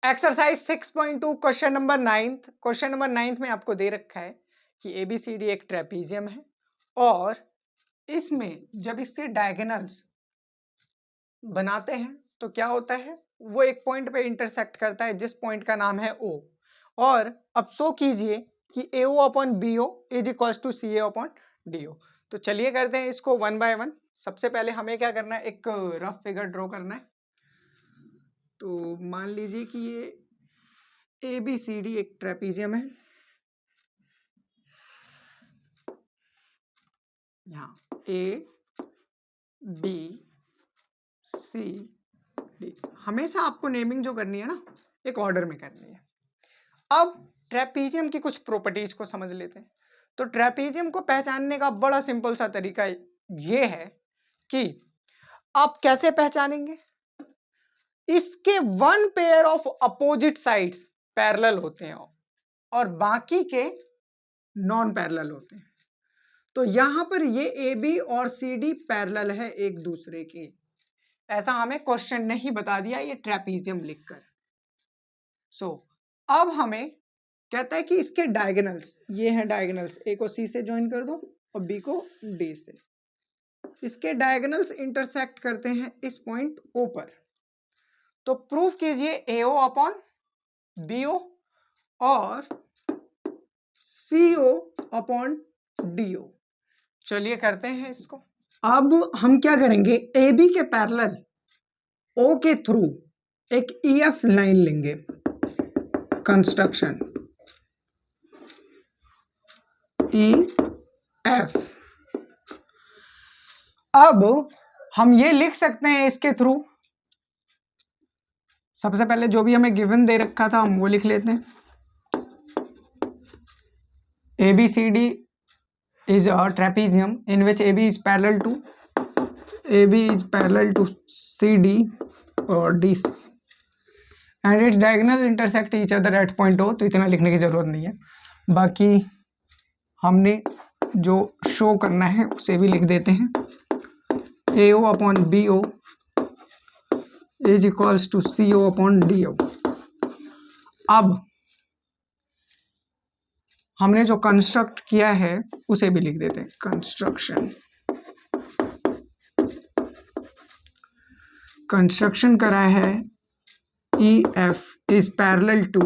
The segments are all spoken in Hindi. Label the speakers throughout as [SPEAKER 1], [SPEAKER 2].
[SPEAKER 1] एक्सरसाइज 6.2 क्वेश्चन नंबर 9 में आपको दे रखा है कि ABCD एक ट्रेपीजियम है और इसमें जब इसके डायगोनल्स बनाते हैं तो क्या होता है, वो एक पॉइंट पे इंटरसेक्ट करता है जिस पॉइंट का नाम है O। और अब शो कीजिए कि AO upon BO is equals to CA upon DO। तो चलिए करते हैं इसको वन बाय वन। सबसे पहले हमें क्या करना है, एक रफ फिगर ड्रॉ करना है। तो मान लीजिए कि ये ABCD एक ट्रेपीजियम है, यहाँ ABCD। हमेशा आपको नेमिंग जो करनी है ना, एक ऑर्डर में करनी है। अब ट्रेपीजियम की कुछ प्रॉपर्टीज को समझ लेते हैं। तो ट्रेपीजियम को पहचानने का बड़ा सिंपल सा तरीका ये है कि आप कैसे पहचानेंगे, इसके one pair of opposite sides parallel होते हैं और बाकी के नॉन पैरेलल होते हैं। तो यहां पर ये AB और CD पैरेलल है एक दूसरे के, ऐसा हमें क्वेश्चन ने ही बता दिया ये ट्रेपीजियम लिखकर। अब हमें कहता है कि इसके डायगोनल्स, ये हैं डायगोनल्स, A को C से ज्वाइन कर दो और B को D से। इसके डायगोनल्स इंटरसेक्ट करते हैं इस पॉइंट O पर। तो प्रूफ कीजिए AO अपॉन BO और CO अपॉन DO। चलिए करते हैं इसको। अब हम क्या करेंगे, AB के पैरेलल O के थ्रू एक EF लाइन लेंगे, कंस्ट्रक्शन EF। अब हम ये लिख सकते हैं इसके थ्रू, सबसे पहले जो भी हमें गिवन दे रखा था हम वो लिख लेते हैं। ABCD is a trapezium in which AB is parallel to CD or DC and its diagonals intersect each other at point O। तो इतना लिखने की जरूरत नहीं है, बाकी हमने जो शो करना है उसे भी लिख देते हैं। AO upon BO is equals to CO upon DO। अब हमने जो कंस्ट्रक्ट किया है उसे भी लिख देते हैं, कंस्ट्रक्शन करा है EF is parallel to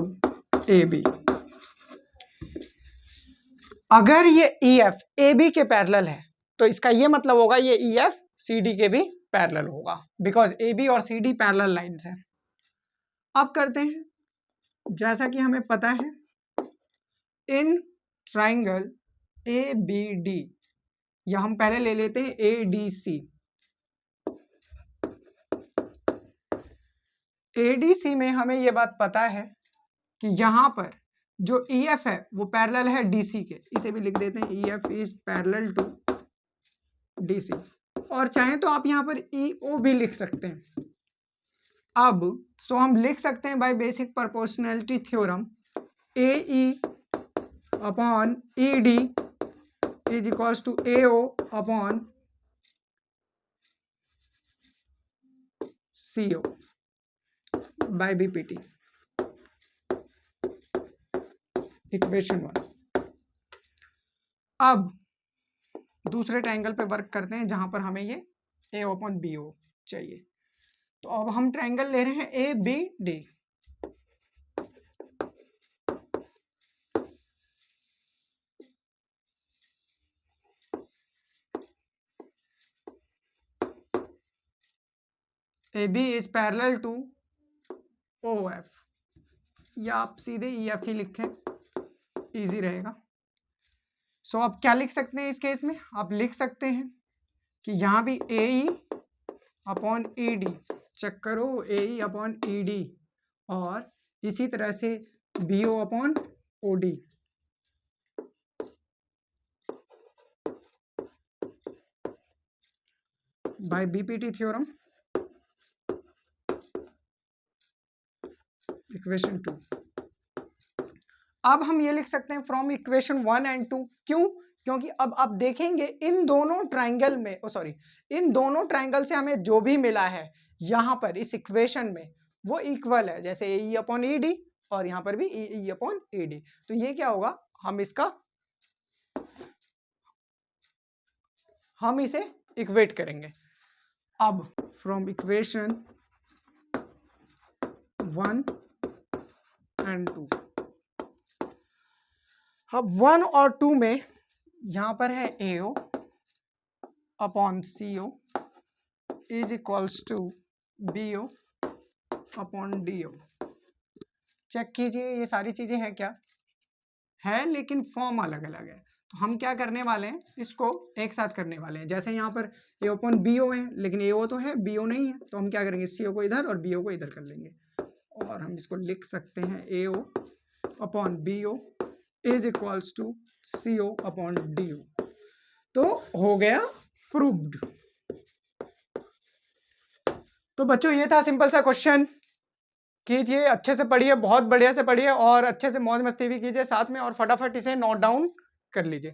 [SPEAKER 1] AB। अगर ये EF AB के पैरेलल है तो इसका ये मतलब होगा ये EF CD के भी पैरेलल होगा, बिकॉज AB और CD पैरेलल लाइंस हैं। अब करते हैं, जैसा कि हमें पता है इन ट्राइंगल ABD, या हम पहले ले लेते हैं ADC। ADC में हमें ये बात पता है कि यहां पर जो EF है वो पैरेलल है DC के, इसे भी लिख देते हैं EF is parallel to DC। और चाहे तो आप यहां पर EO भी लिख सकते हैं। अब हम लिख सकते हैं by basic proportionality theorem AE upon ED is equals to AO upon CO by BPT, equation 1। अब दूसरे ट्रायंगल पे वर्क करते हैं जहां पर हमें ये AO अपॉन BO चाहिए। तो अब हम ट्रायंगल ले रहे हैं ABD। AB is parallel to OF, या आप सीधे EF ही लिखें, इजी रहेगा। आप क्या लिख सकते हैं इस केस में, आप लिख सकते हैं कि यहां भी AE अपॉन ED, चेक करो AE अपॉन ED, और इसी तरह से BO upon OD। By BPT theorem, equation 2। अब हम ये लिख सकते हैं फ्रॉम इक्वेशन 1 एंड 2। क्यों? क्योंकि अब आप देखेंगे इन दोनों ट्राइंगल में, इन दोनों ट्राइंगल से हमें जो भी मिला है यहां पर इस इक्वेशन में, वो इक्वल है, जैसे ए अपॉन ई डी और यहाँ पर भी ई अपॉन ई डी। तो ये क्या होगा, हम इसे इक्वेट करेंगे। अब फ्रॉम इक्वेशन 1 and 2, अब 1 और 2 में यहां पर है AO upon CO is equals to BO upon DO। Check कीजिए ये सारी चीजें हैं क्या है, लेकिन फॉर्म अलग अलग है। तो हम क्या करने वाले हैं, इसको एक साथ करने वाले हैं। जैसे यहाँ पर A अपॉन BO है, लेकिन AO तो है, BO नहीं है, तो हम क्या करेंगे, CO को इधर और BO को इधर कर लेंगे और हम इसको लिख सकते हैं AO upon BO is equals to CO upon DO। तो हो गया प्रूव्ड। तो बच्चों ये था सिंपल सा क्वेश्चन। कीजिए, अच्छे से पढ़िए, बहुत बढ़िया से पढ़िए और अच्छे से मौज मस्ती भी कीजिए साथ में, और फटाफट इसे नोट डाउन कर लीजिए।